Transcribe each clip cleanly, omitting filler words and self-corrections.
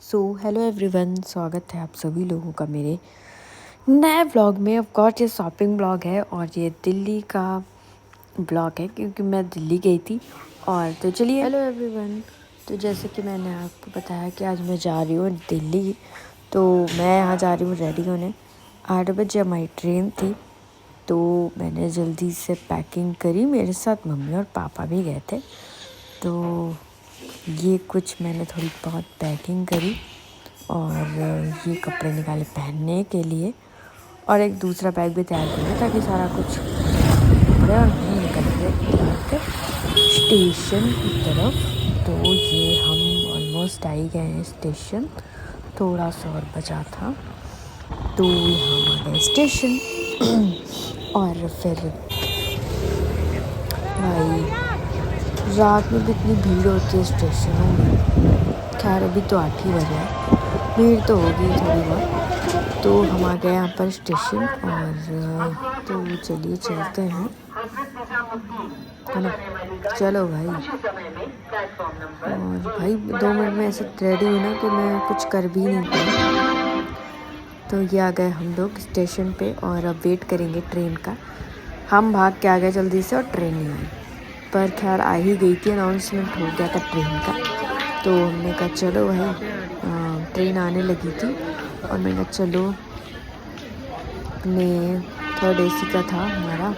Hello everyone, स्वागत है आप सभी लोगों का मेरे नए व्लॉग में। ऑफ कोर्स ये शॉपिंग व्लॉग है और ये दिल्ली का व्लॉग है क्योंकि मैं दिल्ली गई थी। और तो चलिए, हेलो एवरीवन। तो जैसे कि मैंने आपको बताया कि आज मैं जा रही हूँ दिल्ली, तो मैं यहाँ जा रही हूँ रेडी होने। 8 बजे हमारी ट्रेन थी, तो मैंने जल्दी से पैकिंग करी। मेरे साथ मम्मी और पापा भी गए थे, तो ये कुछ मैंने थोड़ी बहुत पैकिंग करी और ये कपड़े निकाले पहनने के लिए, और एक दूसरा बैग भी तैयार कर लिया ताकि सारा कुछ कपड़े और हम निकल गए स्टेशन की तरफ। तो ये हम ऑलमोस्ट आ ही गए हैं स्टेशन, थोड़ा सा और बचा था। तो हम आ गए स्टेशन और फिर भाई रात में भी इतनी भीड़ होती है स्टेशनों में। खैर अभी तो 8 ही बजे है, भीड़ तो होगी थोड़ी बहुत। तो हम आ गए यहाँ पर स्टेशन और तो चलिए चलते हैं, है ना। चलो भाई। और भाई 2 मिनट में ऐसे रेडी हुई ना कि मैं कुछ कर भी नहीं पाई। तो ये आ गए हम लोग स्टेशन पे और अब वेट करेंगे ट्रेन का। हम भाग के आ गए जल्दी से और ट्रेन नहीं आई, पर खैर आ ही गई थी, अनाउंसमेंट हो गया था ट्रेन का। तो हमने कहा चलो भाई, ट्रेन आने लगी थी और मैंने कहा चलो, अपने 3rd AC का था हमारा,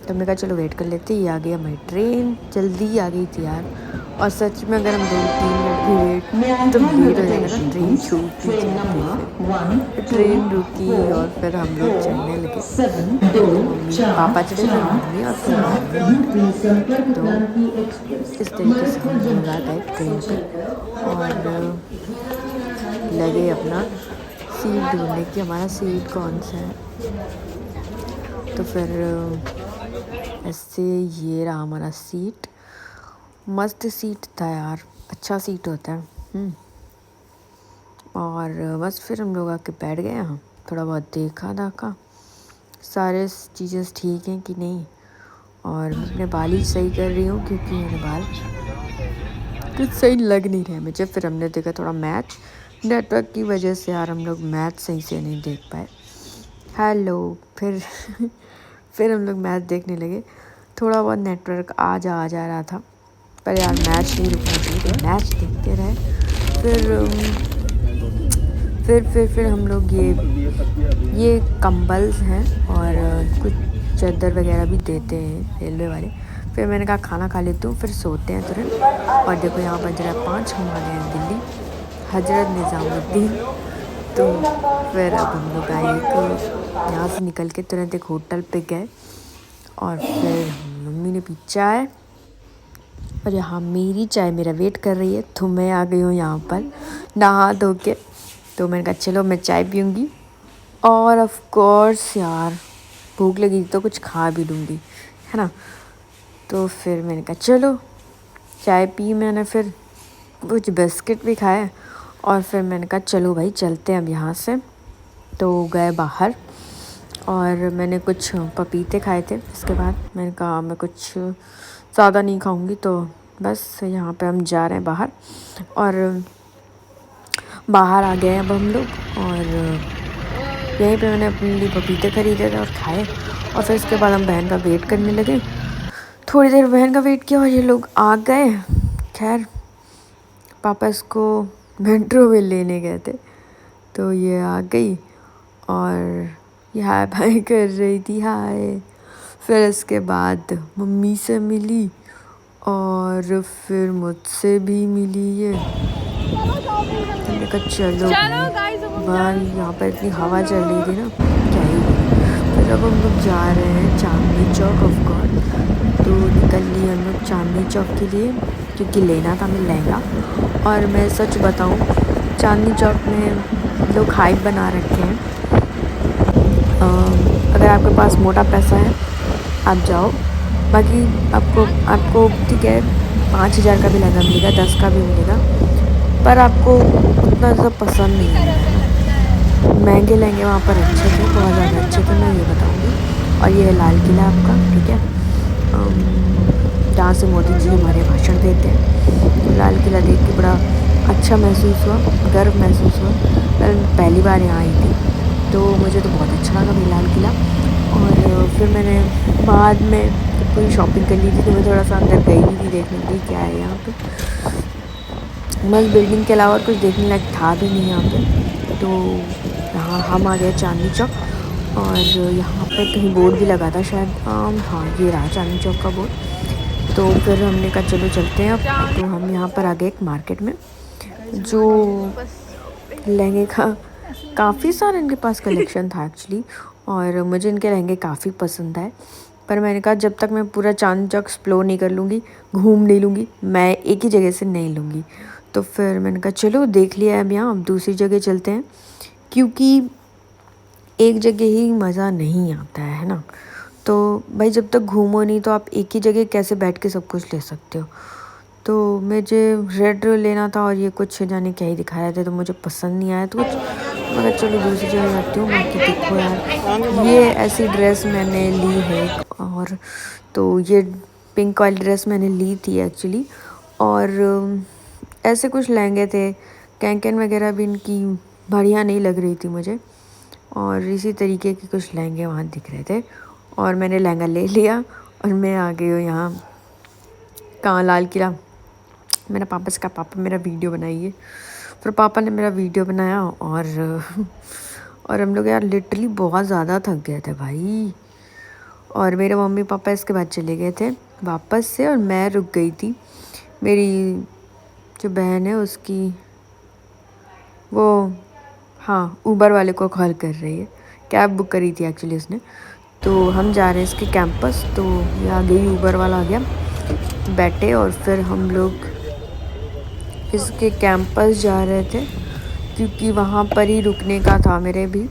तो हमने कहा चलो वेट कर लेते। ये आ गई हमारी ट्रेन, जल्दी आ गई थी यार। और सच में अगर हम 2-3 मिनट भी वेट तो लेट हो जाएगा ना, ट्रेन छूटती थी। ट्रेन रुकी और फिर हम लोग चलने लगे। पापा चले थे, मम्मी और फिर तो इस तरीके से हम लोग आ गए ट्रेन पे और लगे अपना सीट ढूंढने की, हमारा सीट कौन सा है। तो फिर ऐसे ये रहा हमारा सीट। मस्त सीट था यार, अच्छा सीट होता है। और बस फिर हम लोग आके बैठ गए यहाँ, थोड़ा बहुत देखा दाखा, सारे चीज़ें ठीक हैं कि नहीं। और मैं अपने बाल ही सही कर रही हूँ क्योंकि मेरे बाल कुछ सही लग नहीं रहे मुझे। फिर हमने देखा थोड़ा मैच, नेटवर्क की वजह से यार हम लोग मैच सही से नहीं देख पाए। हेलो फिर फिर हम लोग मैच देखने लगे। थोड़ा बहुत नेटवर्क आ जा रहा था, पर यार मैच नहीं रुकना चाहिए, तो मैच देखते रहे। फिर हम लोग ये कंबल्स हैं और कुछ चादर वगैरह भी देते हैं रेलवे वाले। फिर मैंने कहा खाना खा लेती हूँ, फिर सोते हैं तुरंत। और देखो यहाँ बज रहा है 5, हम आ गए हैं दिल्ली, हजरत निज़ामुद्दीन। तो फिर अब हम लोग आए यहाँ से निकल के तुरंत एक होटल पे गए और फिर मम्मी ने पी चाय, और यहाँ मेरी चाय मेरा वेट कर रही है। तो मैं आ गई हूँ यहाँ पर नहा धो के। तो मैंने कहा चलो मैं चाय पीऊँगी, और ऑफ कोर्स यार भूख लगी तो कुछ खा भी लूँगी, है ना। तो फिर मैंने कहा चलो चाय पी मैंने, फिर कुछ बिस्किट भी खाए और फिर मैंने कहा चलो भाई चलते हैं अब यहाँ से। तो गए बाहर और मैंने कुछ पपीते खाए थे। इसके बाद मैंने कहा मैं कुछ ज़्यादा नहीं खाऊंगी, तो बस यहाँ पे हम जा रहे हैं बाहर। और बाहर आ गए अब हम लोग, और यहीं पे मैंने अपने लिए पपीते खरीदे थे और खाए। और फिर इसके बाद हम बहन का वेट करने लगे। थोड़ी देर बहन का वेट किया और ये लोग आ गए। खैर पापा इसको मेट्रो में लेने गए थे, तो ये आ गई और ये हाय भाई कर रही थी, हाय। फिर इसके बाद मम्मी से मिली और फिर मुझसे भी मिली। ये मैंने कहा चलो भाई, यहाँ पर इतनी हवा चल रही थी ना, क्या ही। फिर अब हम लोग जा रहे हैं चांदनी चौक। ऑफ कोर्स तो निकल लिए हम लोग चांदनी चौक के लिए, क्योंकि लेना था हमें लहंगा। और मैं सच बताऊँ, चांदनी चौक में लोग हाइप बना रखे हैं। अगर आपके पास मोटा पैसा है आप जाओ, बाकी आपको ठीक है 5,000 का भी लहंगा मिलेगा, 10 का भी मिलेगा, पर आपको उतना ज़्यादा पसंद नहीं है। महंगे लहंगे वहाँ पर अच्छे थे, बहुत ज़्यादा अच्छे थे, मैं ये बताऊँगी। और ये है लाल किला आपका, ठीक है, जहाँ से मोदी जी हमारे भाषण देते हैं। लाल किला देख के बड़ा अच्छा अच्छा महसूस हुआ, गर्व महसूस हुआ। मैं पहली बार यहाँ आई थी तो मुझे तो बहुत अच्छा लगा भाई लाल किला। और फिर मैंने बाद में तो पूरी शॉपिंग कर ली थी, तो मैं थोड़ा सा अंदर गई भी थी देखने के लिए क्या है यहाँ पे। बस बिल्डिंग के अलावा और कुछ देखने लायक था भी नहीं यहाँ पे। तो यहाँ हम आ गए चांदनी चौक, और यहाँ पर कहीं बोर्ड भी लगा था शायद, हाँ ये रहा चांदनी चौक का बोर्ड। तो फिर हमने कहा चलो चलते हैं अब। तो हम यहाँ पर आ गए एक मार्केट में, जो लहंगे का काफ़ी सारा इनके पास कलेक्शन था एक्चुअली, और मुझे इनके लहंगे काफ़ी पसंद आए। पर मैंने कहा जब तक मैं पूरा चांदनी चौक एक्सप्लोर नहीं कर लूँगी, घूम नहीं लूँगी, मैं एक ही जगह से नहीं लूँगी। तो फिर मैंने कहा चलो देख लिया अब यहाँ, अब दूसरी जगह चलते हैं, क्योंकि एक जगह ही मज़ा नहीं आता है ना। तो भाई जब तक घूमो नहीं तो आप एक ही जगह कैसे बैठ के सब कुछ ले सकते हो। तो मुझे रेड लेना था और ये कुछ जाने क्या ही दिखा रहे थे, तो मुझे पसंद नहीं आया तो कुछ, मगर चलो दूसरी जगह जाती हूँ। बाकी देखो यार, ये ऐसी ड्रेस मैंने ली है, और तो ये पिंक वाली ड्रेस मैंने ली थी एक्चुअली। और ऐसे कुछ लहंगे थे, कैंकन वगैरह भी इनकी बढ़िया नहीं लग रही थी मुझे, और इसी तरीके के कुछ लहंगे वहाँ दिख रहे थे, और मैंने लहंगा ले लिया और मैं आ गई हूँ यहाँ कहाँ, लाल किला। मेरा पापा से कहा पापा मेरा वीडियो बनाइए, फिर पापा ने मेरा वीडियो बनाया। और हम लोग यार लिटरली बहुत ज़्यादा थक गए थे भाई, और मेरे मम्मी पापा इसके बाद चले गए थे वापस से, और मैं रुक गई थी। मेरी जो बहन है उसकी वो, हाँ, ऊबर वाले को कॉल कर रही है, कैब बुक करी थी एक्चुअली उसने। तो हम जा रहे हैं इसके कैंपस, तो ये आ गई, ऊबर वाला आ गया, बैठे, और फिर हम लोग इसके कैंपस जा रहे थे, क्योंकि वहाँ पर ही रुकने का था। मेरे भी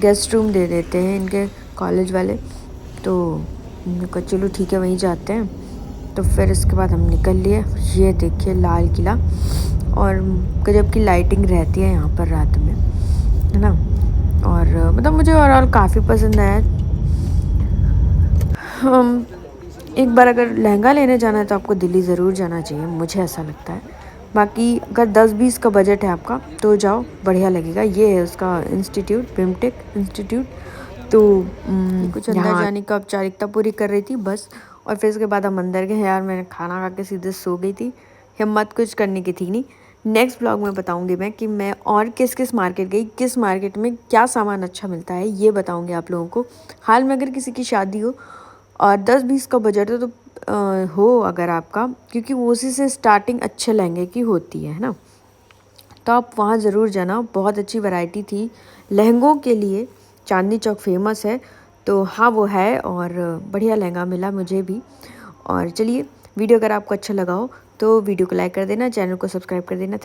गेस्ट रूम दे देते हैं इनके कॉलेज वाले, तो हमने कहा चलो ठीक है वहीं जाते हैं। तो फिर इसके बाद हम निकल लिए। ये देखिए लाल किला, और गजब की लाइटिंग रहती है यहाँ पर रात में, है ना। और मतलब मुझे ओवरऑल काफ़ी पसंद आया। हम एक बार अगर लहंगा लेने जाना है तो आपको दिल्ली ज़रूर जाना चाहिए, मुझे ऐसा लगता है। बाकी अगर 10-20 का बजट है आपका तो जाओ, बढ़िया लगेगा। ये है उसका इंस्टीट्यूट, बिमटेक इंस्टीट्यूट। तो कुछ अंदर जाने का औपचारिकता पूरी कर रही थी बस, और फिर उसके बाद हम अंदर गए। यार मैंने खाना खा के सीधे सो गई थी, हिम्मत कुछ करने की थी नहीं। नेक्स्ट ब्लॉग में बताऊंगी मैं कि मैं और किस किस मार्केट गई, किस मार्केट में क्या सामान अच्छा मिलता है, ये बताऊंगी आप लोगों को। हाल में अगर किसी की शादी हो और 10-20 का बजट हो, तो हो अगर आपका, क्योंकि वो उसी से स्टार्टिंग अच्छे लहंगे की होती है ना, तो आप वहाँ ज़रूर जाना। बहुत अच्छी वैरायटी थी लहंगों के लिए, चांदनी चौक फेमस है। तो हाँ वो है, और बढ़िया लहंगा मिला मुझे भी। और चलिए, वीडियो अगर आपको अच्छा लगा हो तो वीडियो को लाइक कर देना, चैनल को सब्सक्राइब कर देना।